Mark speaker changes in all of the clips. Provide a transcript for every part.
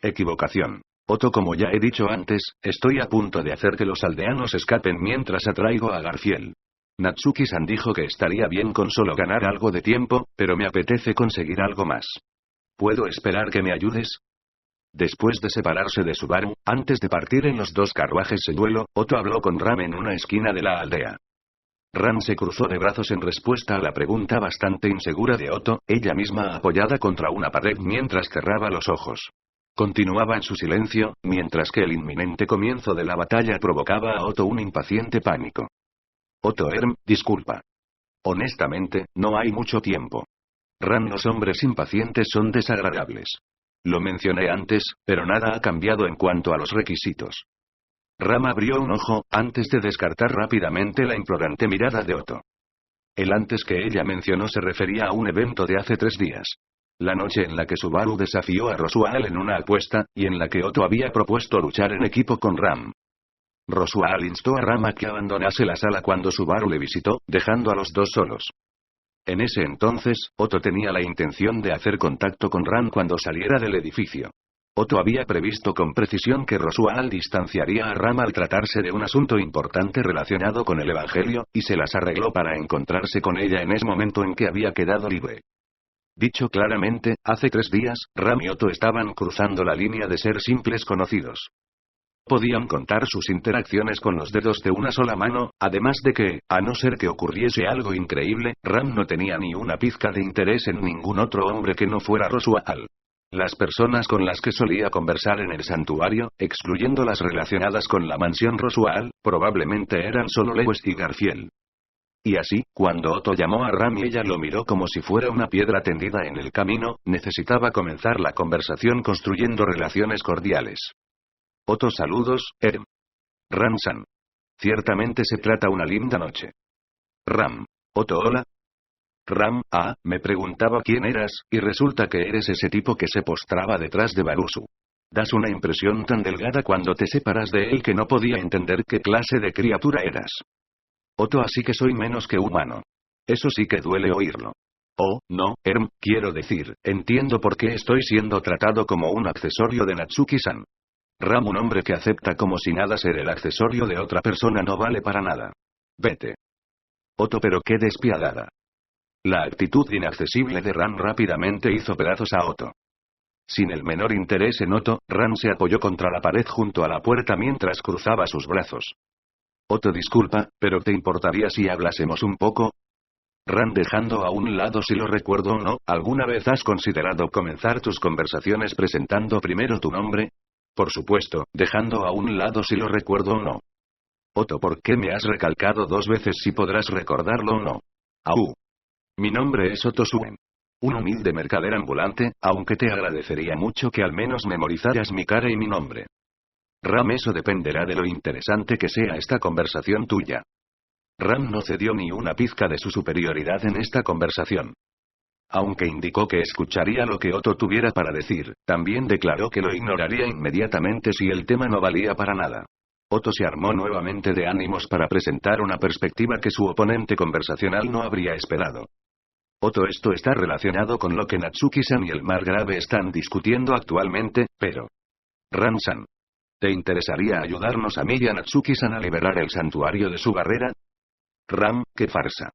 Speaker 1: Equivocación. Otto, como ya he dicho antes, estoy a punto de hacer que los aldeanos escapen mientras atraigo a Garfiel. Natsuki-san dijo que estaría bien con solo ganar algo de tiempo, pero me apetece conseguir algo más. ¿Puedo esperar que me ayudes? Después de separarse de Subaru, antes de partir en los dos carruajes en duelo, Otto habló con Ram en una esquina de la aldea. Ram se cruzó de brazos en respuesta a la pregunta bastante insegura de Otto, ella misma apoyada contra una pared mientras cerraba los ojos. Continuaba en su silencio, mientras que el inminente comienzo de la batalla provocaba a Otto un impaciente pánico. Otto, disculpa. Honestamente, no hay mucho tiempo. Ram, los hombres impacientes son desagradables. Lo mencioné antes, pero nada ha cambiado en cuanto a los requisitos. Ram abrió un ojo, antes de descartar rápidamente la implorante mirada de Otto. El antes que ella mencionó se refería a un evento de hace 3 días. La noche en la que Subaru desafió a Rosual en una apuesta, y en la que Otto había propuesto luchar en equipo con Ram. Rosual instó a Ram a que abandonase la sala cuando Subaru le visitó, dejando a los dos solos. En ese entonces, Otto tenía la intención de hacer contacto con Ram cuando saliera del edificio. Otto había previsto con precisión que Rosual distanciaría a Ram al tratarse de un asunto importante relacionado con el Evangelio, y se las arregló para encontrarse con ella en ese momento en que había quedado libre. Dicho claramente, hace 3 días, Ram y Otto estaban cruzando la línea de ser simples conocidos. Podían contar sus interacciones con los dedos de una sola mano, además de que, a no ser que ocurriese algo increíble, Ram no tenía ni una pizca de interés en ningún otro hombre que no fuera Rosual. Las personas con las que solía conversar en el santuario, excluyendo las relacionadas con la mansión Rosual, probablemente eran solo Lewis y Garfiel. Y así, cuando Otto llamó a Ram y ella lo miró como si fuera una piedra tendida en el camino, necesitaba comenzar la conversación construyendo relaciones cordiales. Otto, saludos, Ram-san. Ciertamente se trata una linda noche. Ram. Otto, hola. Ram, me preguntaba quién eras, y resulta que eres ese tipo que se postraba detrás de Barusu. Das una impresión tan delgada cuando te separas de él que no podía entender qué clase de criatura eras. Otto, así que soy menos que humano. Eso sí que duele oírlo. Oh, no, quiero decir, entiendo por qué estoy siendo tratado como un accesorio de Natsuki-san. Ram, un hombre que acepta como si nada ser el accesorio de otra persona no vale para nada. Vete. Otto, pero qué despiadada. La actitud inaccesible de Ram rápidamente hizo pedazos a Otto. Sin el menor interés en Otto, Ram se apoyó contra la pared junto a la puerta mientras cruzaba sus brazos. Otto, disculpa, pero ¿te importaría si hablásemos un poco? Ram, dejando a un lado si lo recuerdo o no, ¿alguna vez has considerado comenzar tus conversaciones presentando primero tu nombre? Por supuesto, dejando a un lado si lo recuerdo o no. Otto, ¿por qué me has recalcado 2 veces si podrás recordarlo o no? Au. Mi nombre es Otto Suen. Un humilde mercader ambulante, aunque te agradecería mucho que al menos memorizaras mi cara y mi nombre. Ram, eso dependerá de lo interesante que sea esta conversación tuya. Ram no cedió ni una pizca de su superioridad en esta conversación. Aunque indicó que escucharía lo que Otto tuviera para decir, también declaró que lo ignoraría inmediatamente si el tema no valía para nada. Otto se armó nuevamente de ánimos para presentar una perspectiva que su oponente conversacional no habría esperado. Otto, esto está relacionado con lo que Natsuki-san y el Margrave están discutiendo actualmente, pero... Ram-san. ¿Te interesaría ayudarnos a mí y a Natsuki-san a liberar el santuario de su barrera? Ram, qué farsa.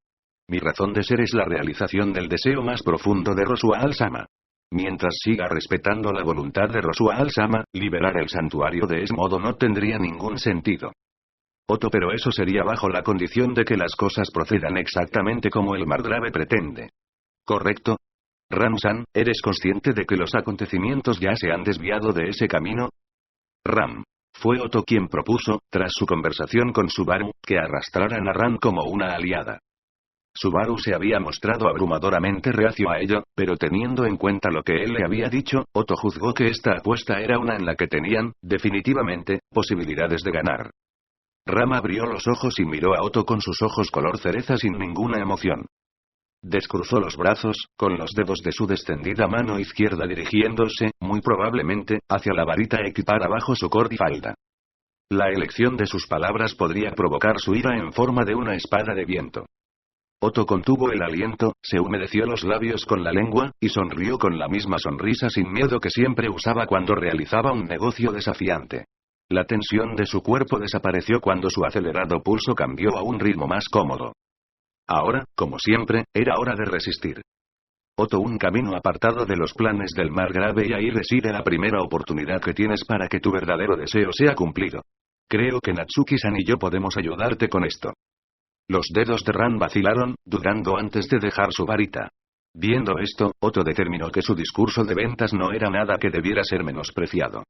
Speaker 1: Mi razón de ser es la realización del deseo más profundo de Rosual-sama. Mientras siga respetando la voluntad de Rosual-sama, liberar el santuario de ese modo no tendría ningún sentido. Otto, pero eso sería bajo la condición de que las cosas procedan exactamente como el Margrave pretende. ¿Correcto? Ram-san, ¿eres consciente de que los acontecimientos ya se han desviado de ese camino? Ram. Fue Otto quien propuso, tras su conversación con Subaru, que arrastraran a Ram como una aliada. Subaru se había mostrado abrumadoramente reacio a ello, pero teniendo en cuenta lo que él le había dicho, Otto juzgó que esta apuesta era una en la que tenían, definitivamente, posibilidades de ganar. Ram abrió los ojos y miró a Otto con sus ojos color cereza sin ninguna emoción. Descruzó los brazos, con los dedos de su descendida mano izquierda dirigiéndose, muy probablemente, hacia la varita equipada bajo su cordifalda. La elección de sus palabras podría provocar su ira en forma de una espada de viento. Otto contuvo el aliento, se humedeció los labios con la lengua, y sonrió con la misma sonrisa sin miedo que siempre usaba cuando realizaba un negocio desafiante. La tensión de su cuerpo desapareció cuando su acelerado pulso cambió a un ritmo más cómodo. Ahora, como siempre, era hora de resistir. Otto, un camino apartado de los planes del margrave, y ahí reside la primera oportunidad que tienes para que tu verdadero deseo sea cumplido. Creo que Natsuki-san y yo podemos ayudarte con esto. Los dedos de Ran vacilaron, dudando antes de dejar su varita. Viendo esto, Otto determinó que su discurso de ventas no era nada que debiera ser menospreciado.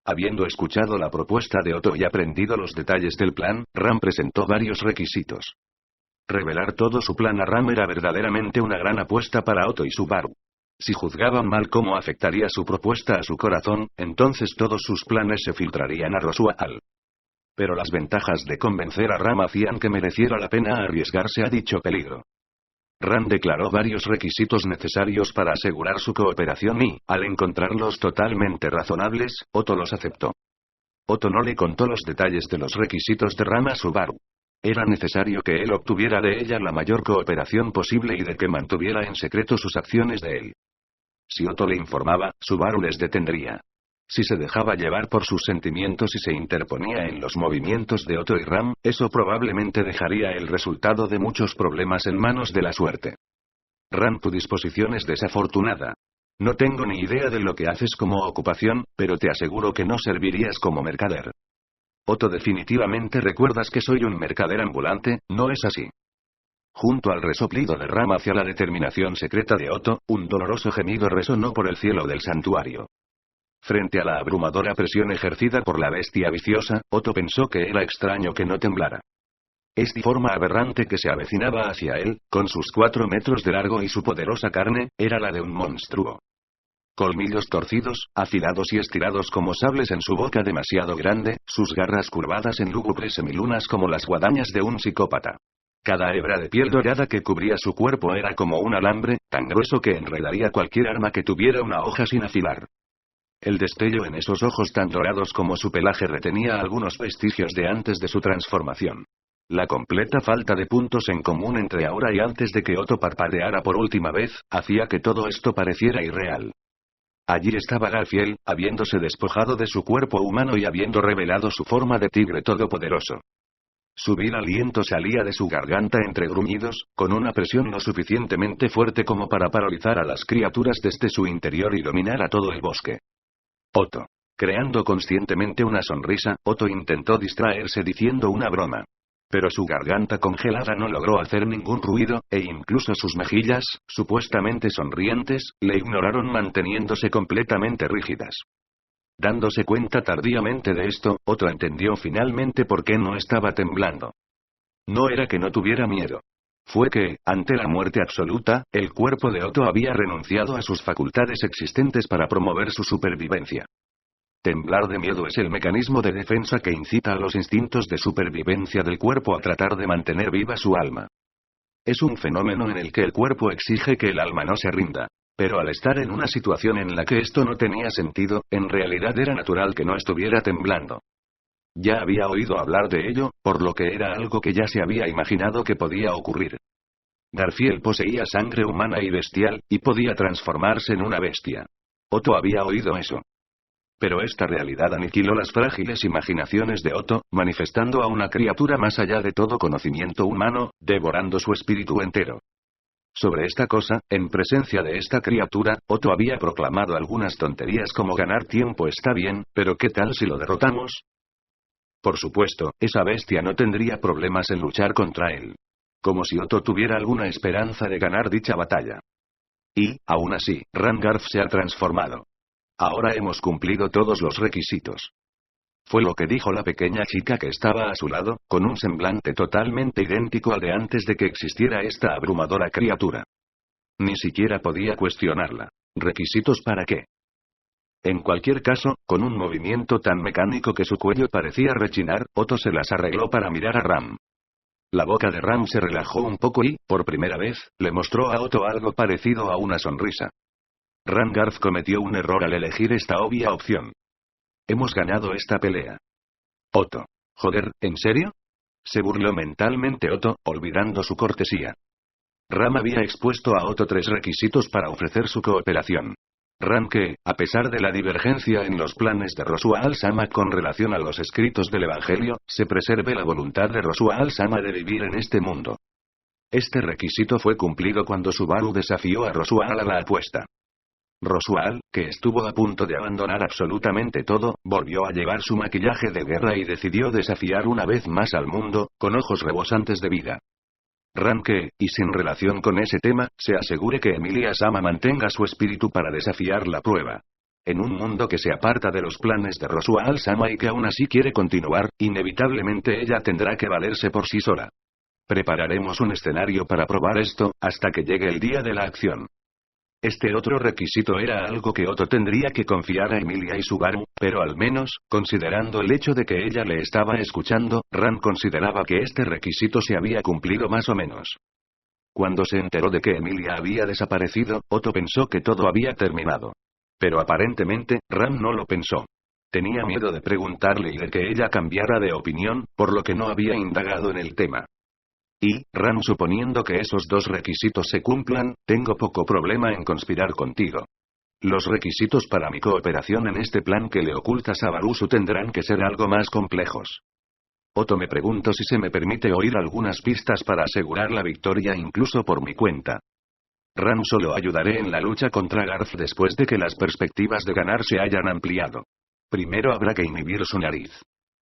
Speaker 1: Habiendo escuchado la propuesta de Otto y aprendido los detalles del plan, Ran presentó varios requisitos. Revelar todo su plan a Ran era verdaderamente una gran apuesta para Otto y Subaru. Si juzgaban mal cómo afectaría su propuesta a su corazón, entonces todos sus planes se filtrarían a Rosual. Pero las ventajas de convencer a Ram hacían que mereciera la pena arriesgarse a dicho peligro. Ram declaró varios requisitos necesarios para asegurar su cooperación y, al encontrarlos totalmente razonables, Otto los aceptó. Otto no le contó los detalles de los requisitos de Ram a Subaru. Era necesario que él obtuviera de ella la mayor cooperación posible y de que mantuviera en secreto sus acciones de él. Si Otto le informaba, Subaru les detendría. Si se dejaba llevar por sus sentimientos y se interponía en los movimientos de Otto y Ram, eso probablemente dejaría el resultado de muchos problemas en manos de la suerte. Ram, tu disposición es desafortunada. No tengo ni idea de lo que haces como ocupación, pero te aseguro que no servirías como mercader. Otto, definitivamente recuerdas que soy un mercader ambulante, ¿no es así? Junto al resoplido de Ram hacia la determinación secreta de Otto, un doloroso gemido resonó por el cielo del santuario. Frente a la abrumadora presión ejercida por la bestia viciosa, Otto pensó que era extraño que no temblara. Esta forma aberrante que se avecinaba hacia él, con sus 4 metros de largo y su poderosa carne, era la de un monstruo. Colmillos torcidos, afilados y estirados como sables en su boca demasiado grande, sus garras curvadas en lúgubres semilunas como las guadañas de un psicópata. Cada hebra de piel dorada que cubría su cuerpo era como un alambre, tan grueso que enredaría cualquier arma que tuviera una hoja sin afilar. El destello en esos ojos tan dorados como su pelaje retenía algunos vestigios de antes de su transformación. La completa falta de puntos en común entre ahora y antes de que Otto parpadeara por última vez, hacía que todo esto pareciera irreal. Allí estaba Garfield, habiéndose despojado de su cuerpo humano y habiendo revelado su forma de tigre todopoderoso. Su vil aliento salía de su garganta entre gruñidos, con una presión lo suficientemente fuerte como para paralizar a las criaturas desde su interior y dominar a todo el bosque. Otto. Creando conscientemente una sonrisa, Otto intentó distraerse diciendo una broma. Pero su garganta congelada no logró hacer ningún ruido, e incluso sus mejillas, supuestamente sonrientes, le ignoraron manteniéndose completamente rígidas. Dándose cuenta tardíamente de esto, Otto entendió finalmente por qué no estaba temblando. No era que no tuviera miedo. Fue que, ante la muerte absoluta, el cuerpo de Otto había renunciado a sus facultades existentes para promover su supervivencia. Temblar de miedo es el mecanismo de defensa que incita a los instintos de supervivencia del cuerpo a tratar de mantener viva su alma. Es un fenómeno en el que el cuerpo exige que el alma no se rinda. Pero al estar en una situación en la que esto no tenía sentido, en realidad era natural que no estuviera temblando. Ya había oído hablar de ello, por lo que era algo que ya se había imaginado que podía ocurrir. Garfield poseía sangre humana y bestial, y podía transformarse en una bestia. Otto había oído eso. Pero esta realidad aniquiló las frágiles imaginaciones de Otto, manifestando a una criatura más allá de todo conocimiento humano, devorando su espíritu entero. Sobre esta cosa, en presencia de esta criatura, Otto había proclamado algunas tonterías como ganar tiempo está bien, pero ¿qué tal si lo derrotamos? Por supuesto, esa bestia no tendría problemas en luchar contra él. Como si Otto tuviera alguna esperanza de ganar dicha batalla. Y, aún así, Rangarf se ha transformado. Ahora hemos cumplido todos los requisitos. Fue lo que dijo la pequeña chica que estaba a su lado, con un semblante totalmente idéntico al de antes de que existiera esta abrumadora criatura. Ni siquiera podía cuestionarla. ¿Requisitos para qué? En cualquier caso, con un movimiento tan mecánico que su cuello parecía rechinar, Otto se las arregló para mirar a Ram. La boca de Ram se relajó un poco y, por primera vez, le mostró a Otto algo parecido a una sonrisa. Rangarf cometió un error al elegir esta obvia opción. Hemos ganado esta pelea. Otto. Joder, ¿en serio? Se burló mentalmente Otto, olvidando su cortesía. Ram había expuesto a Otto 3 requisitos para ofrecer su cooperación. Ram que, a pesar de la divergencia en los planes de Rosua al-Sama con relación a los escritos del Evangelio, se preserve la voluntad de Rosua al-Sama de vivir en este mundo. Este requisito fue cumplido cuando Subaru desafió a Rosua a la apuesta. Rosua, que estuvo a punto de abandonar absolutamente todo, volvió a llevar su maquillaje de guerra y decidió desafiar una vez más al mundo, con ojos rebosantes de vida. Ram que, y sin relación con ese tema, se asegure que Emilia Sama mantenga su espíritu para desafiar la prueba. En un mundo que se aparta de los planes de Rosua al-Sama y que aún así quiere continuar, inevitablemente ella tendrá que valerse por sí sola. Prepararemos un escenario para probar esto, hasta que llegue el día de la acción. Este otro requisito era algo que Otto tendría que confiar a Emilia y Subaru, pero al menos, considerando el hecho de que ella le estaba escuchando, Ram consideraba que este requisito se había cumplido más o menos. Cuando se enteró de que Emilia había desaparecido, Otto pensó que todo había terminado. Pero aparentemente, Ram no lo pensó. Tenía miedo de preguntarle y de que ella cambiara de opinión, por lo que no había indagado en el tema. Y, Ram, suponiendo que esos dos requisitos se cumplan, tengo poco problema en conspirar contigo. Los requisitos para mi cooperación en este plan que le ocultas a Barusu tendrán que ser algo más complejos. Otto, me pregunto si se me permite oír algunas pistas para asegurar la victoria incluso por mi cuenta. Ram, solo ayudaré en la lucha contra Garth después de que las perspectivas de ganar se hayan ampliado. Primero habrá que inhibir su nariz.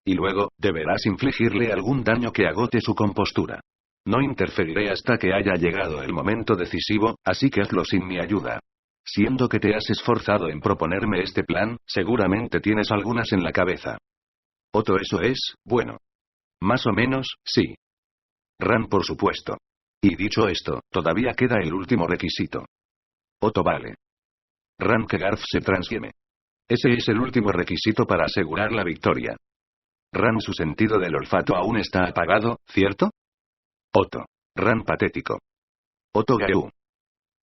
Speaker 1: Y luego, deberás infligirle algún daño que agote su compostura. No interferiré hasta que haya llegado el momento decisivo, así que hazlo sin mi ayuda. Siendo que te has esforzado en proponerme este plan, seguramente tienes algunas en la cabeza. Otto, eso es, bueno. Más o menos, sí. Ram, por supuesto. Y dicho esto, todavía queda el último requisito. Otto, vale. Ram, que Garth se transfiere. Ese es el último requisito para asegurar la victoria. Ram, su sentido del olfato aún está apagado, ¿cierto? Otto. Ram, patético. Otto Gau.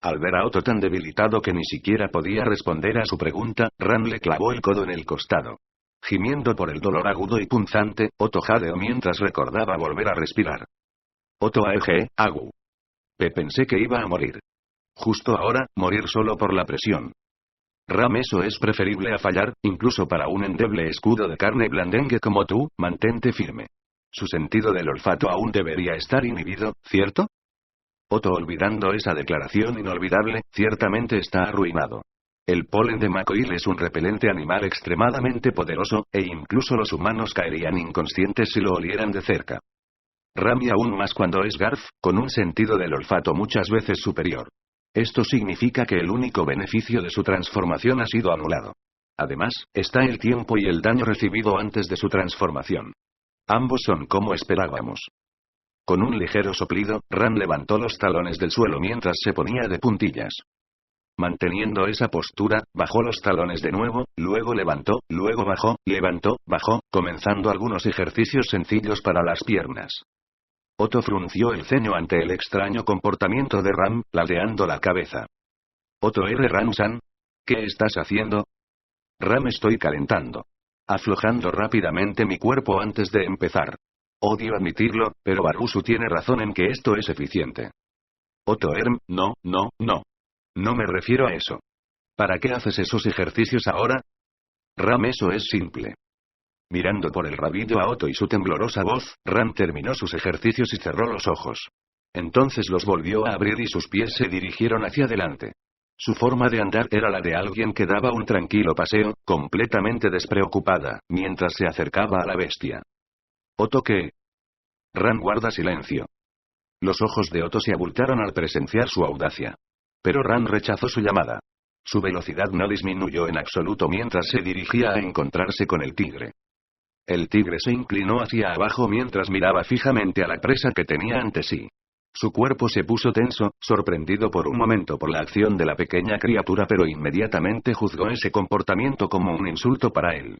Speaker 1: Al ver a Otto tan debilitado que ni siquiera podía responder a su pregunta, Ram le clavó el codo en el costado. Gimiendo por el dolor agudo y punzante, Otto jadeó mientras recordaba volver a respirar. Otto Agu. Pensé que iba a morir. Justo ahora, morir solo por la presión. Ram, eso es preferible a fallar, incluso para un endeble escudo de carne blandengue como tú, mantente firme. Su sentido del olfato aún debería estar inhibido, ¿cierto? Otto, olvidando esa declaración inolvidable, ciertamente está arruinado. El polen de macoil es un repelente animal extremadamente poderoso, e incluso los humanos caerían inconscientes si lo olieran de cerca. Ram, y aún más cuando es Garth, con un sentido del olfato muchas veces superior. Esto significa que el único beneficio de su transformación ha sido anulado. Además, está el tiempo y el daño recibido antes de su transformación. Ambos son como esperábamos. Con un ligero soplido, Ram levantó los talones del suelo mientras se ponía de puntillas. Manteniendo esa postura, bajó los talones de nuevo, luego levantó, luego bajó, levantó, bajó, comenzando algunos ejercicios sencillos para las piernas. Otto frunció el ceño ante el extraño comportamiento de Ram, ladeando la cabeza. Otto Ram-san, ¿qué estás haciendo? Ram, estoy calentando. Aflojando rápidamente mi cuerpo antes de empezar. Odio admitirlo, pero Barusu tiene razón en que esto es eficiente. Otto no. No me refiero a eso. ¿Para qué haces esos ejercicios ahora? Ram, eso es simple. Mirando por el rabillo a Otto y su temblorosa voz, Ram terminó sus ejercicios y cerró los ojos. Entonces los volvió a abrir y sus pies se dirigieron hacia adelante. Su forma de andar era la de alguien que daba un tranquilo paseo, completamente despreocupada, mientras se acercaba a la bestia. Otto, ¿qué? Ram, guarda silencio. Los ojos de Otto se abultaron al presenciar su audacia. Pero Ram rechazó su llamada. Su velocidad no disminuyó en absoluto mientras se dirigía a encontrarse con el tigre. El tigre se inclinó hacia abajo mientras miraba fijamente a la presa que tenía ante sí. Su cuerpo se puso tenso, sorprendido por un momento por la acción de la pequeña criatura, pero inmediatamente juzgó ese comportamiento como un insulto para él.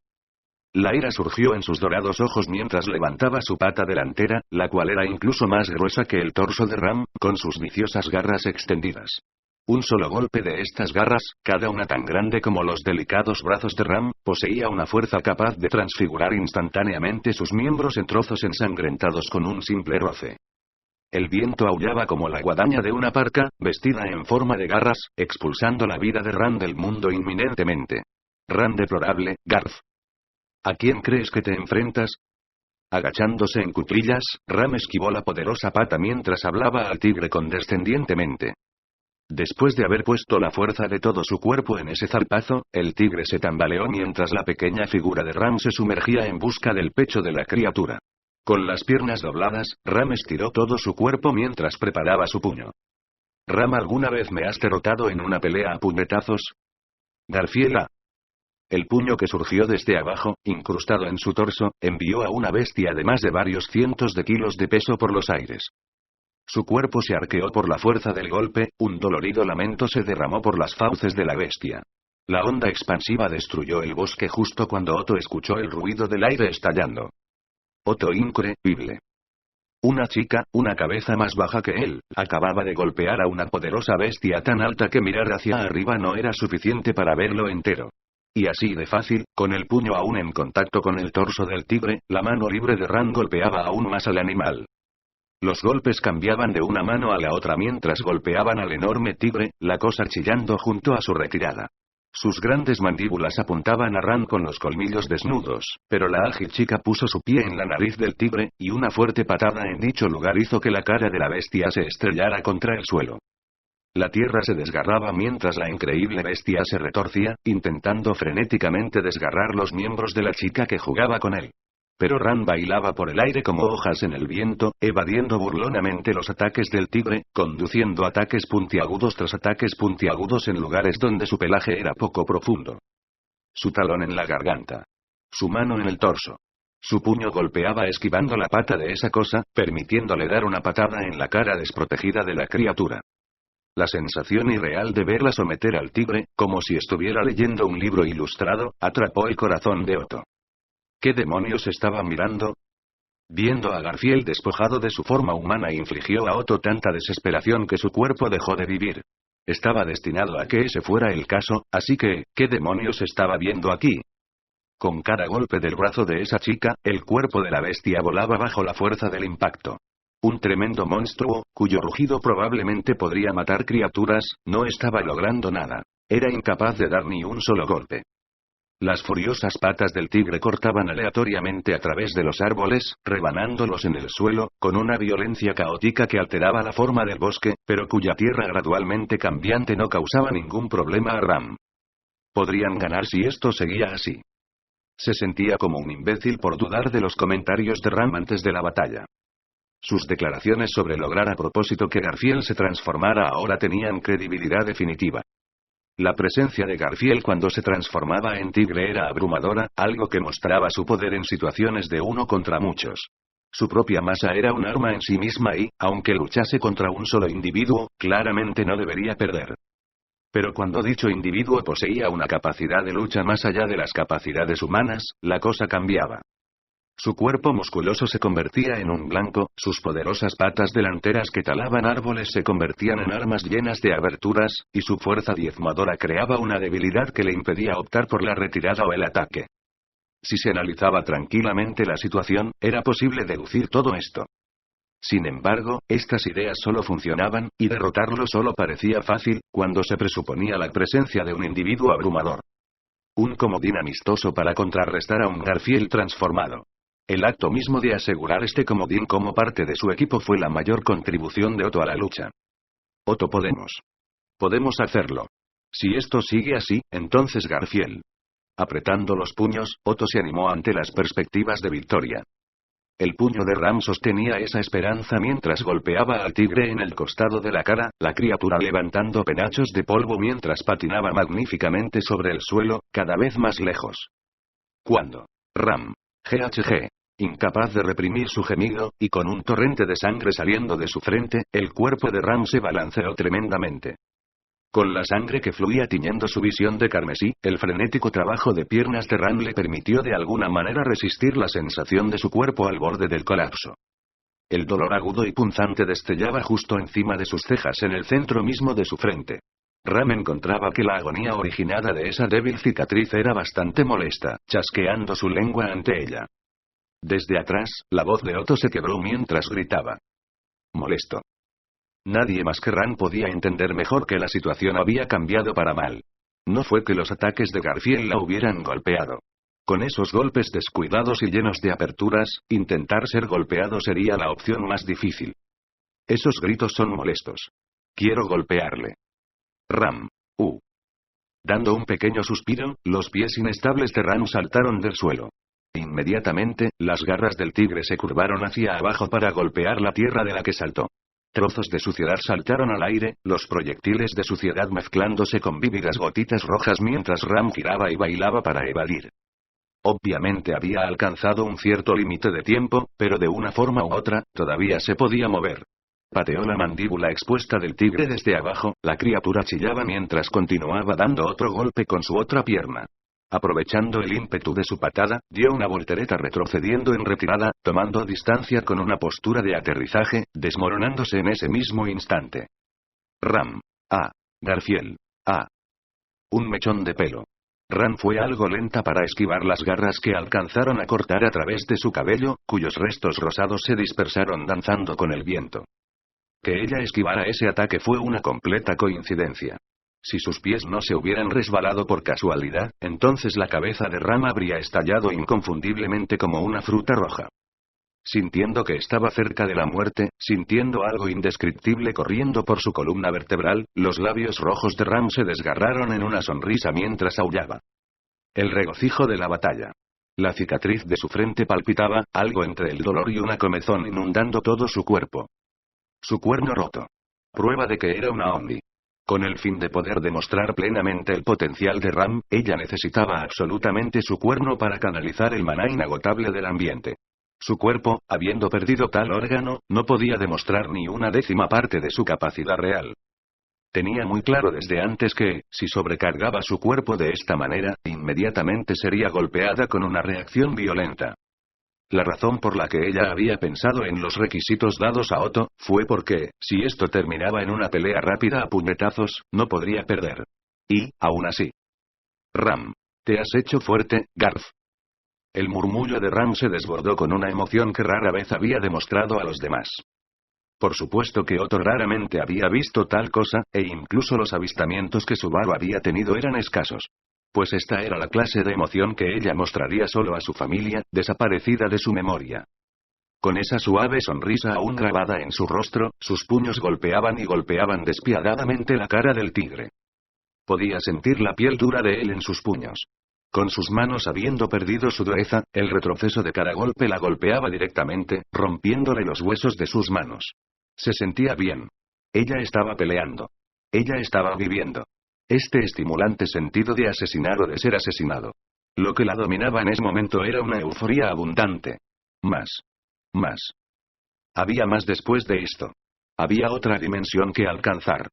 Speaker 1: La ira surgió en sus dorados ojos mientras levantaba su pata delantera, la cual era incluso más gruesa que el torso de Ram, con sus viciosas garras extendidas. Un solo golpe de estas garras, cada una tan grande como los delicados brazos de Ram, poseía una fuerza capaz de transfigurar instantáneamente sus miembros en trozos ensangrentados con un simple roce. El viento aullaba como la guadaña de una parca, vestida en forma de garras, expulsando la vida de Ran del mundo inminentemente. Ran deplorable, Garth. ¿A quién crees que te enfrentas? Agachándose en cuclillas, Ram esquivó la poderosa pata mientras hablaba al tigre condescendientemente. Después de haber puesto la fuerza de todo su cuerpo en ese zarpazo, el tigre se tambaleó mientras la pequeña figura de Ram se sumergía en busca del pecho de la criatura. Con las piernas dobladas, Ram estiró todo su cuerpo mientras preparaba su puño. Ram, ¿alguna vez me has derrotado en una pelea a puñetazos? Garfiela. El puño que surgió desde abajo, incrustado en su torso, envió a una bestia de más de varios cientos de kilos de peso por los aires. Su cuerpo se arqueó por la fuerza del golpe, un dolorido lamento se derramó por las fauces de la bestia. La onda expansiva destruyó el bosque justo cuando Otto escuchó el ruido del aire estallando. Otto, increíble. Una chica, una cabeza más baja que él, acababa de golpear a una poderosa bestia tan alta que mirar hacia arriba no era suficiente para verlo entero. Y así de fácil, con el puño aún en contacto con el torso del tigre, la mano libre de Ran golpeaba aún más al animal. Los golpes cambiaban de una mano a la otra mientras golpeaban al enorme tigre, la cosa chillando junto a su retirada. Sus grandes mandíbulas apuntaban a Ran con los colmillos desnudos, pero la ágil chica puso su pie en la nariz del tigre, y una fuerte patada en dicho lugar hizo que la cara de la bestia se estrellara contra el suelo. La tierra se desgarraba mientras la increíble bestia se retorcía, intentando frenéticamente desgarrar los miembros de la chica que jugaba con él. Pero Ran bailaba por el aire como hojas en el viento, evadiendo burlonamente los ataques del tigre, conduciendo ataques puntiagudos tras ataques puntiagudos en lugares donde su pelaje era poco profundo. Su talón en la garganta. Su mano en el torso. Su puño golpeaba esquivando la pata de esa cosa, permitiéndole dar una patada en la cara desprotegida de la criatura. La sensación irreal de verla someter al tigre, como si estuviera leyendo un libro ilustrado, atrapó el corazón de Otto. ¿Qué demonios estaba mirando? Viendo a Garfield despojado de su forma humana infligió a Otto tanta desesperación que su cuerpo dejó de vivir. Estaba destinado a que ese fuera el caso, así que, ¿qué demonios estaba viendo aquí? Con cada golpe del brazo de esa chica, el cuerpo de la bestia volaba bajo la fuerza del impacto. Un tremendo monstruo, cuyo rugido probablemente podría matar criaturas, no estaba logrando nada. Era incapaz de dar ni un solo golpe. Las furiosas patas del tigre cortaban aleatoriamente a través de los árboles, rebanándolos en el suelo, con una violencia caótica que alteraba la forma del bosque, pero cuya tierra gradualmente cambiante no causaba ningún problema a Ram. Podrían ganar si esto seguía así. Se sentía como un imbécil por dudar de los comentarios de Ram antes de la batalla. Sus declaraciones sobre lograr a propósito que Garfield se transformara ahora tenían credibilidad definitiva. La presencia de Garfield cuando se transformaba en tigre era abrumadora, algo que mostraba su poder en situaciones de uno contra muchos. Su propia masa era un arma en sí misma y, aunque luchase contra un solo individuo, claramente no debería perder. Pero cuando dicho individuo poseía una capacidad de lucha más allá de las capacidades humanas, la cosa cambiaba. Su cuerpo musculoso se convertía en un blanco, sus poderosas patas delanteras que talaban árboles se convertían en armas llenas de aberturas, y su fuerza diezmadora creaba una debilidad que le impedía optar por la retirada o el ataque. Si se analizaba tranquilamente la situación, era posible deducir todo esto. Sin embargo, estas ideas solo funcionaban, y derrotarlo solo parecía fácil, cuando se presuponía la presencia de un individuo abrumador. Un comodín amistoso para contrarrestar a un Garfield transformado. El acto mismo de asegurar este comodín como parte de su equipo fue la mayor contribución de Otto a la lucha. Otto, podemos hacerlo. Si esto sigue así, entonces Garfield. Apretando los puños, Otto se animó ante las perspectivas de victoria. El puño de Ram sostenía esa esperanza mientras golpeaba al tigre en el costado de la cara, la criatura levantando penachos de polvo mientras patinaba magníficamente sobre el suelo, cada vez más lejos. Cuando Ram, GHG. Incapaz de reprimir su gemido, y con un torrente de sangre saliendo de su frente, el cuerpo de Ram se balanceó tremendamente. Con la sangre que fluía tiñendo su visión de carmesí, el frenético trabajo de piernas de Ram le permitió de alguna manera resistir la sensación de su cuerpo al borde del colapso. El dolor agudo y punzante destellaba justo encima de sus cejas en el centro mismo de su frente. Ram encontraba que la agonía originada de esa débil cicatriz era bastante molesta, chasqueando su lengua ante ella. Desde atrás, la voz de Otto se quebró mientras gritaba. molesto. Nadie más que Ran podía entender mejor que la situación había cambiado para mal. No fue que los ataques de Garfield la hubieran golpeado. Con esos golpes descuidados y llenos de aperturas, intentar ser golpeado sería la opción más difícil. Esos gritos son molestos. Quiero golpearle. Ram. Dando un pequeño suspiro, los pies inestables de Ram saltaron del suelo. Inmediatamente, las garras del tigre se curvaron hacia abajo para golpear la tierra de la que saltó. Trozos de suciedad saltaron al aire, los proyectiles de suciedad mezclándose con vívidas gotitas rojas mientras Ram giraba y bailaba para evadir. Obviamente había alcanzado un cierto límite de tiempo, pero de una forma u otra, todavía se podía mover. Pateó la mandíbula expuesta del tigre desde abajo, la criatura chillaba mientras continuaba dando otro golpe con su otra pierna. Aprovechando el ímpetu de su patada, dio una voltereta retrocediendo en retirada, tomando distancia con una postura de aterrizaje, desmoronándose en ese mismo instante. Ram. Garfield. Un mechón de pelo. Ram fue algo lenta para esquivar las garras que alcanzaron a cortar a través de su cabello, cuyos restos rosados se dispersaron danzando con el viento. Que ella esquivara ese ataque fue una completa coincidencia. Si sus pies no se hubieran resbalado por casualidad, entonces la cabeza de Ram habría estallado inconfundiblemente como una fruta roja. Sintiendo que estaba cerca de la muerte, sintiendo algo indescriptible corriendo por su columna vertebral, los labios rojos de Ram se desgarraron en una sonrisa mientras aullaba. El regocijo de la batalla. La cicatriz de su frente palpitaba, algo entre el dolor y una comezón inundando todo su cuerpo. Su cuerno roto. Prueba de que era una Omni. Con el fin de poder demostrar plenamente el potencial de Ram, ella necesitaba absolutamente su cuerno para canalizar el maná inagotable del ambiente. Su cuerpo, habiendo perdido tal órgano, no podía demostrar ni una décima parte de su capacidad real. Tenía muy claro desde antes que, si sobrecargaba su cuerpo de esta manera, inmediatamente sería golpeada con una reacción violenta. La razón por la que ella había pensado en los requisitos dados a Otto, fue porque, si esto terminaba en una pelea rápida a puñetazos, no podría perder. Y, aún así. Ram. Te has hecho fuerte, Garf. El murmullo de Ram se desbordó con una emoción que rara vez había demostrado a los demás. Por supuesto que Otto raramente había visto tal cosa, e incluso los avistamientos que Subaru había tenido eran escasos. Pues esta era la clase de emoción que ella mostraría solo a su familia, desaparecida de su memoria. Con esa suave sonrisa aún grabada en su rostro, sus puños golpeaban y golpeaban despiadadamente la cara del tigre. Podía sentir la piel dura de él en sus puños. Con sus manos habiendo perdido su dureza, el retroceso de cada golpe la golpeaba directamente, rompiéndole los huesos de sus manos. Se sentía bien. Ella estaba peleando. Ella estaba viviendo. Este estimulante sentido de asesinar o de ser asesinado. Lo que la dominaba en ese momento era una euforía abundante. Más. Había más después de esto. Había otra dimensión que alcanzar.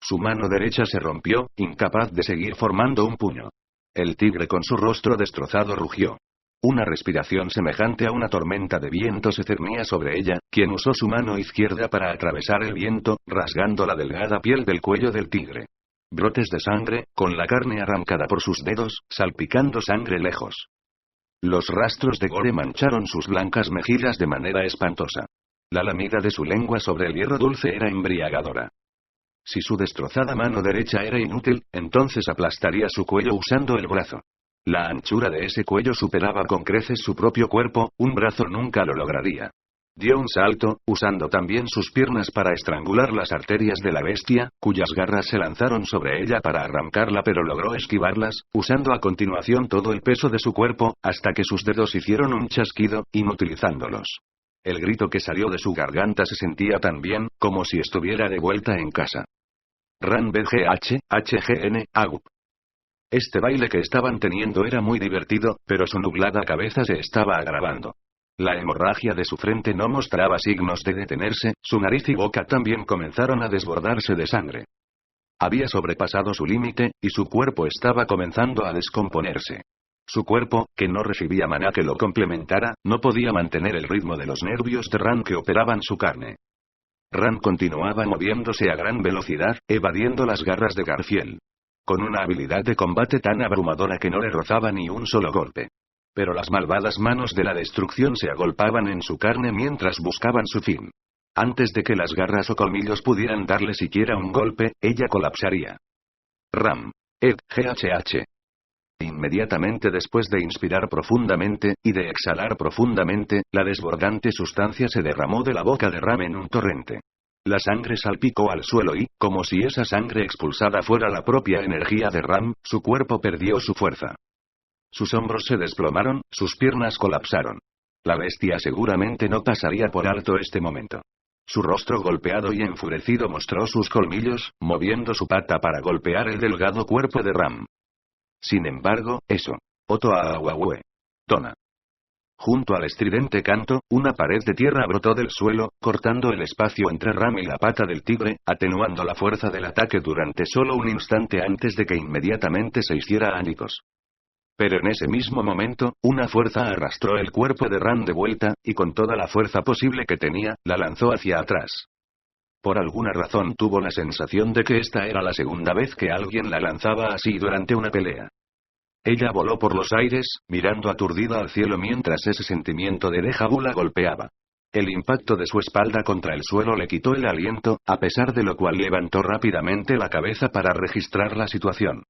Speaker 1: Su mano derecha se rompió, incapaz de seguir formando un puño. El tigre con su rostro destrozado rugió. Una respiración semejante a una tormenta de viento se cernía sobre ella, quien usó su mano izquierda para atravesar el viento, rasgando la delgada piel del cuello del tigre. Brotes de sangre, con la carne arrancada por sus dedos, salpicando sangre lejos. Los rastros de gore mancharon sus blancas mejillas de manera espantosa. La lamida de su lengua sobre el hierro dulce era embriagadora. Si su destrozada mano derecha era inútil, entonces aplastaría su cuello usando el brazo. La anchura de ese cuello superaba con creces su propio cuerpo, un brazo nunca lo lograría. Dio un salto, usando también sus piernas para estrangular las arterias de la bestia, cuyas garras se lanzaron sobre ella para arrancarla, pero logró esquivarlas, usando a continuación todo el peso de su cuerpo, hasta que sus dedos hicieron un chasquido, inutilizándolos. El grito que salió de su garganta se sentía tan bien, como si estuviera de vuelta en casa. Ran BGH, HGN, AGUP. Este baile que estaban teniendo era muy divertido, pero su nublada cabeza se estaba agravando. La hemorragia de su frente no mostraba signos de detenerse, su nariz y boca también comenzaron a desbordarse de sangre. Había sobrepasado su límite, y su cuerpo estaba comenzando a descomponerse. Su cuerpo, que no recibía maná que lo complementara, no podía mantener el ritmo de los nervios de Ran que operaban su carne. Ran continuaba moviéndose a gran velocidad, evadiendo las garras de Garfield. Con una habilidad de combate tan abrumadora que no le rozaba ni un solo golpe. Pero las malvadas manos de la destrucción se agolpaban en su carne mientras buscaban su fin. Antes de que las garras o colmillos pudieran darle siquiera un golpe, ella colapsaría. Ram. GHH. Inmediatamente después de inspirar profundamente, y de exhalar profundamente, la desbordante sustancia se derramó de la boca de Ram en un torrente. La sangre salpicó al suelo y, como si esa sangre expulsada fuera la propia energía de Ram, su cuerpo perdió su fuerza. Sus hombros se desplomaron, sus piernas colapsaron. La bestia seguramente no pasaría por alto este momento. Su rostro golpeado y enfurecido mostró sus colmillos, moviendo su pata para golpear el delgado cuerpo de Ram. Sin embargo, eso. Oto Aawahue. Tona. Junto al estridente canto, una pared de tierra brotó del suelo, cortando el espacio entre Ram y la pata del tigre, atenuando la fuerza del ataque durante solo un instante antes de que inmediatamente se hiciera añicos. Pero en ese mismo momento, una fuerza arrastró el cuerpo de Ram de vuelta, y con toda la fuerza posible que tenía, la lanzó hacia atrás. Por alguna razón tuvo la sensación de que esta era la segunda vez que alguien la lanzaba así durante una pelea. Ella voló por los aires, mirando aturdida al cielo mientras ese sentimiento de déjà vu la golpeaba. El impacto de su espalda contra el suelo le quitó el aliento, a pesar de lo cual levantó rápidamente la cabeza para registrar la situación.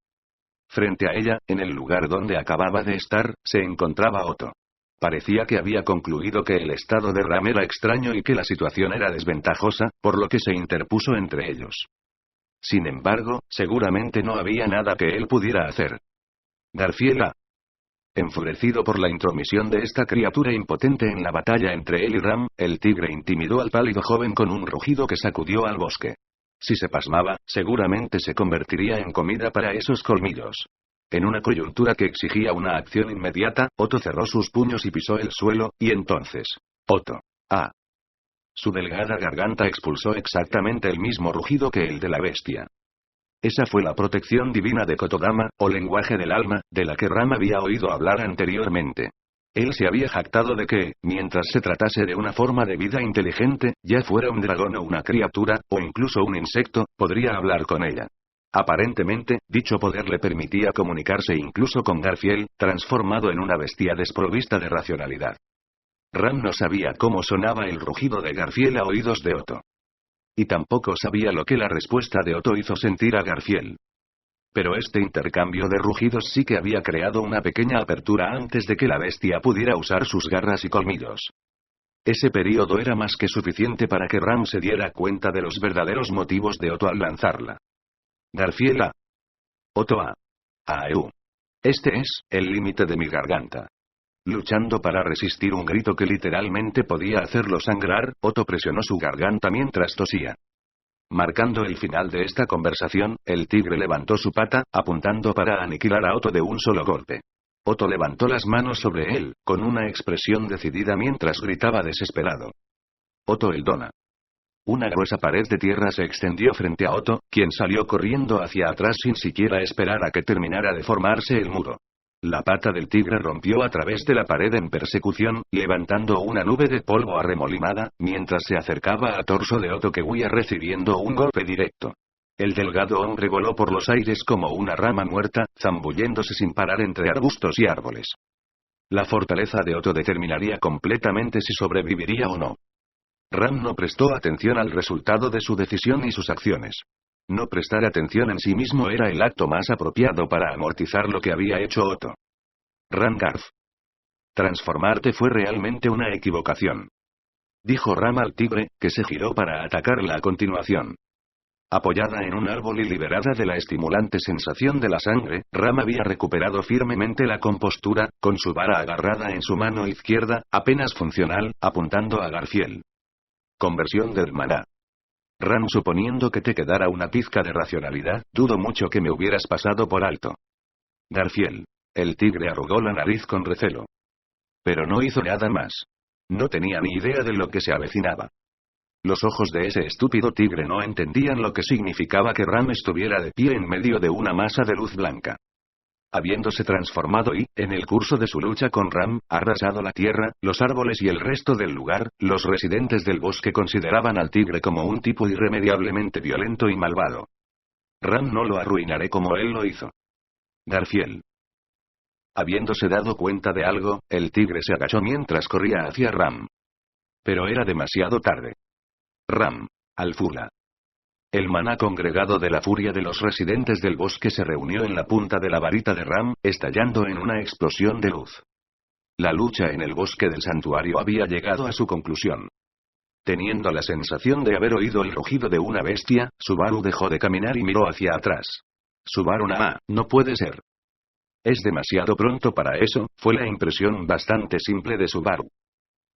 Speaker 1: Frente a ella, en el lugar donde acababa de estar, se encontraba Oto. Parecía que había concluido que el estado de Ram era extraño y que la situación era desventajosa, por lo que se interpuso entre ellos. Sin embargo, seguramente no había nada que él pudiera hacer. Garfiela. Enfurecido por la intromisión de esta criatura impotente en la batalla entre él y Ram, el tigre intimidó al pálido joven con un rugido que sacudió al bosque. Si se pasmaba, seguramente se convertiría en comida para esos colmillos. En una coyuntura que exigía una acción inmediata, Oto cerró sus puños y pisó el suelo, y entonces... Oto. Ah. Su delgada garganta expulsó exactamente el mismo rugido que el de la bestia. Esa fue la protección divina de Kotodama, o lenguaje del alma, de la que Ram había oído hablar anteriormente. Él se había jactado de que, mientras se tratase de una forma de vida inteligente, ya fuera un dragón o una criatura, o incluso un insecto, podría hablar con ella. Aparentemente, dicho poder le permitía comunicarse incluso con Garfiel, transformado en una bestia desprovista de racionalidad. Ram no sabía cómo sonaba el rugido de Garfiel a oídos de Oto. Y tampoco sabía lo que la respuesta de Oto hizo sentir a Garfiel. Pero este intercambio de rugidos sí que había creado una pequeña apertura antes de que la bestia pudiera usar sus garras y colmillos. Ese período era más que suficiente para que Ram se diera cuenta de los verdaderos motivos de Oto al lanzarla. Garfiela. Oto a. Aeu. Este es el límite de mi garganta. Luchando para resistir un grito que literalmente podía hacerlo sangrar, Oto presionó su garganta mientras tosía. Marcando el final de esta conversación, el tigre levantó su pata, apuntando para aniquilar a Oto de un solo golpe. Oto levantó las manos sobre él, con una expresión decidida mientras gritaba desesperado. Oto el Dona. Una gruesa pared de tierra se extendió frente a Oto, quien salió corriendo hacia atrás sin siquiera esperar a que terminara de formarse el muro. La pata del tigre rompió a través de la pared en persecución, levantando una nube de polvo arremolinada, mientras se acercaba al torso de Oto que huía recibiendo un golpe directo. El delgado hombre voló por los aires como una rama muerta, zambulléndose sin parar entre arbustos y árboles. La fortaleza de Oto determinaría completamente si sobreviviría o no. Ram no prestó atención al resultado de su decisión y sus acciones. No prestar atención en sí mismo era el acto más apropiado para amortizar lo que había hecho Oto. Rangarf. Transformarte fue realmente una equivocación. Dijo Ram al tigre, que se giró para atacarla a continuación. Apoyada en un árbol y liberada de la estimulante sensación de la sangre, Ram había recuperado firmemente la compostura, con su vara agarrada en su mano izquierda, apenas funcional, apuntando a Garfiel. Conversión del maná. Ram, suponiendo que te quedara una pizca de racionalidad, dudo mucho que me hubieras pasado por alto. Garfiel. El tigre arrugó la nariz con recelo. Pero no hizo nada más. No tenía ni idea de lo que se avecinaba. Los ojos de ese estúpido tigre no entendían lo que significaba que Ram estuviera de pie en medio de una masa de luz blanca. Habiéndose transformado y, en el curso de su lucha con Ram, arrasado la tierra, los árboles y el resto del lugar, los residentes del bosque consideraban al tigre como un tipo irremediablemente violento y malvado. Ram no lo arruinaré como él lo hizo. Garfiel. Habiéndose dado cuenta de algo, el tigre se agachó mientras corría hacia Ram. Pero era demasiado tarde. Ram. Al-Fula. El maná congregado de la furia de los residentes del bosque se reunió en la punta de la varita de Ram, estallando en una explosión de luz. La lucha en el bosque del santuario había llegado a su conclusión. Teniendo la sensación de haber oído el rugido de una bestia, Subaru dejó de caminar y miró hacia atrás. Subaru no puede ser. Es demasiado pronto para eso, fue la impresión bastante simple de Subaru.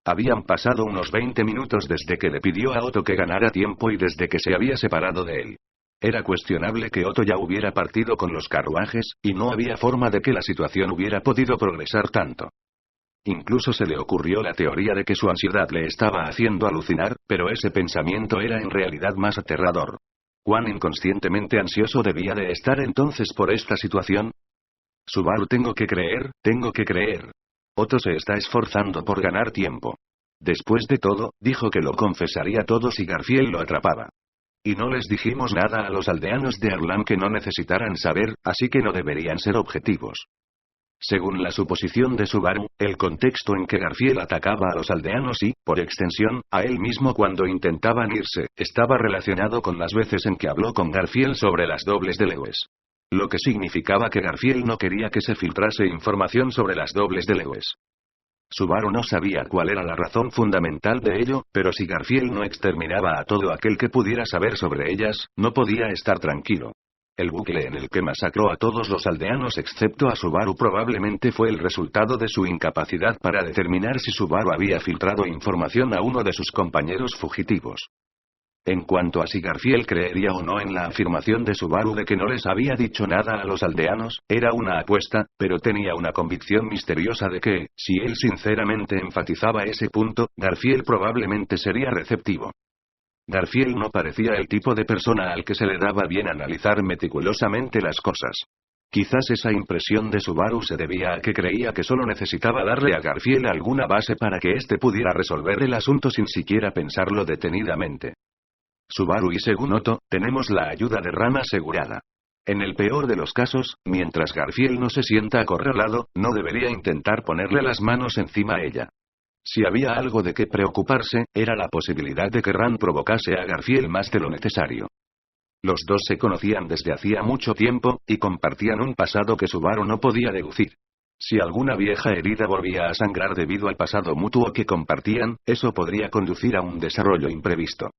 Speaker 1: Habían pasado unos 20 minutos desde que le pidió a Otto que ganara tiempo y desde que se había separado de él. Era cuestionable que Otto ya hubiera partido con los carruajes, y no había forma de que la situación hubiera podido progresar tanto. Incluso se le ocurrió la teoría de que su ansiedad le estaba haciendo alucinar, pero ese pensamiento era en realidad más aterrador. ¿Cuán inconscientemente ansioso debía de estar entonces por esta situación? Subaru, tengo que creer. Otto se está esforzando por ganar tiempo. Después de todo, dijo que lo confesaría todo si Garfield lo atrapaba. Y no les dijimos nada a los aldeanos de Arlan que no necesitaran saber, así que no deberían ser objetivos. Según la suposición de Subaru, el contexto en que Garfield atacaba a los aldeanos y, por extensión, a él mismo cuando intentaban irse, estaba relacionado con las veces en que habló con Garfield sobre las dobles de Lewis. Lo que significaba que Garfield no quería que se filtrase información sobre las dobles de Lewis. Subaru no sabía cuál era la razón fundamental de ello, pero si Garfield no exterminaba a todo aquel que pudiera saber sobre ellas, no podía estar tranquilo. El bucle en el que masacró a todos los aldeanos excepto a Subaru probablemente fue el resultado de su incapacidad para determinar si Subaru había filtrado información a uno de sus compañeros fugitivos. En cuanto a si Garfield creería o no en la afirmación de Subaru de que no les había dicho nada a los aldeanos, era una apuesta, pero tenía una convicción misteriosa de que, si él sinceramente enfatizaba ese punto, Garfield probablemente sería receptivo. Garfield no parecía el tipo de persona al que se le daba bien analizar meticulosamente las cosas. Quizás esa impresión de Subaru se debía a que creía que solo necesitaba darle a Garfield alguna base para que éste pudiera resolver el asunto sin siquiera pensarlo detenidamente. Subaru y según Otto, tenemos la ayuda de Ram asegurada. En el peor de los casos, mientras Garfield no se sienta acorralado, no debería intentar ponerle las manos encima a ella. Si había algo de qué preocuparse, era la posibilidad de que Ram provocase a Garfield más de lo necesario. Los dos se conocían desde hacía mucho tiempo, y compartían un pasado que Subaru no podía deducir. Si alguna vieja herida volvía a sangrar debido al pasado mutuo que compartían, eso podría conducir a un desarrollo imprevisto.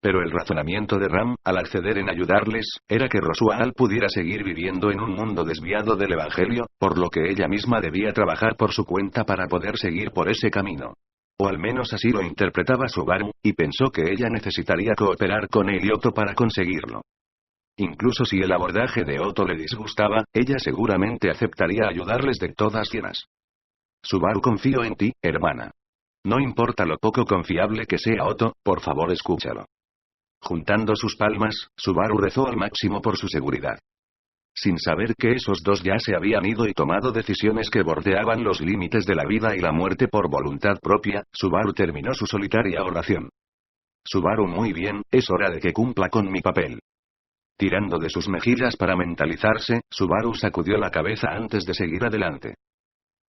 Speaker 1: Pero el razonamiento de Ram, al acceder en ayudarles, era que Roswell pudiera seguir viviendo en un mundo desviado del Evangelio, por lo que ella misma debía trabajar por su cuenta para poder seguir por ese camino. O al menos así lo interpretaba Subaru, y pensó que ella necesitaría cooperar con él y Otto para conseguirlo. Incluso si el abordaje de Otto le disgustaba, ella seguramente aceptaría ayudarles de todas llenas. Subaru, confío en ti, hermana. No importa lo poco confiable que sea Otto, por favor escúchalo. Juntando sus palmas, Subaru rezó al máximo por su seguridad. Sin saber que esos dos ya se habían ido y tomado decisiones que bordeaban los límites de la vida y la muerte por voluntad propia, Subaru terminó su solitaria oración. Subaru, muy bien, es hora de que cumpla con mi papel. Tirando de sus mejillas para mentalizarse, Subaru sacudió la cabeza antes de seguir adelante.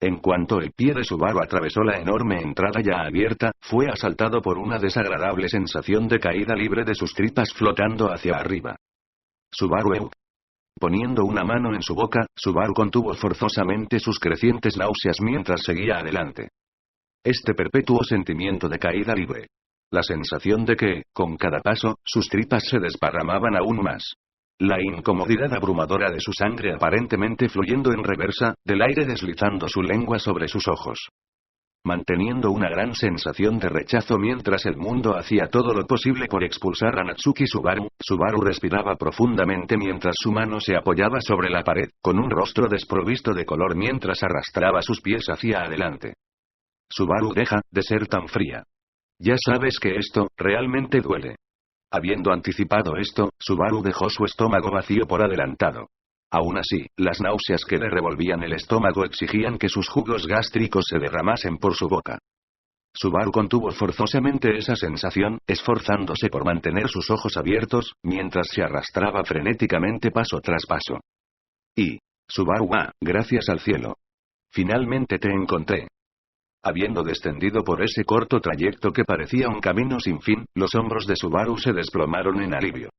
Speaker 1: En cuanto el pie de Subaru atravesó la enorme entrada ya abierta, fue asaltado por una desagradable sensación de caída libre de sus tripas flotando hacia arriba. Subaru. Poniendo una mano en su boca, Subaru contuvo forzosamente sus crecientes náuseas mientras seguía adelante. Este perpetuo sentimiento de caída libre. La sensación de que, con cada paso, sus tripas se desparramaban aún más. La incomodidad abrumadora de su sangre aparentemente fluyendo en reversa, del aire deslizando su lengua sobre sus ojos. Manteniendo una gran sensación de rechazo mientras el mundo hacía todo lo posible por expulsar a Natsuki Subaru, Subaru respiraba profundamente mientras su mano se apoyaba sobre la pared, con un rostro desprovisto de color mientras arrastraba sus pies hacia adelante. Subaru, deja de ser tan fría. Ya sabes que esto, realmente duele. Habiendo anticipado esto, Subaru dejó su estómago vacío por adelantado. Aún así, las náuseas que le revolvían el estómago exigían que sus jugos gástricos se derramasen por su boca. Subaru contuvo forzosamente esa sensación, esforzándose por mantener sus ojos abiertos, mientras se arrastraba frenéticamente paso tras paso. Y, Subaru, gracias al cielo. Finalmente te encontré. Habiendo descendido por ese corto trayecto que parecía un camino sin fin, los hombros de Subaru se desplomaron en alivio.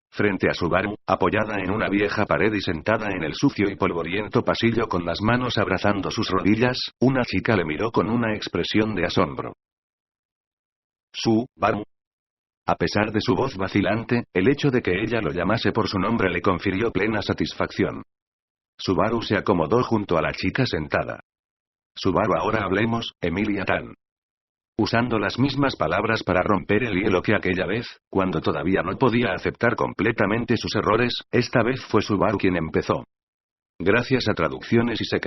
Speaker 1: Frente a Subaru, apoyada en una vieja pared y sentada en el sucio y polvoriento pasillo con las manos abrazando sus rodillas, una chica le miró con una expresión de asombro. Subaru. A pesar de su voz vacilante, el hecho de que ella lo llamase por su nombre le confirió plena satisfacción. Subaru se acomodó junto a la chica sentada. Subaru, ahora hablemos, Emilia Tan. Usando las mismas palabras para romper el hielo que aquella vez, cuando todavía no podía aceptar completamente sus errores, esta vez fue Subaru quien empezó. Gracias a Traducciones y Seca.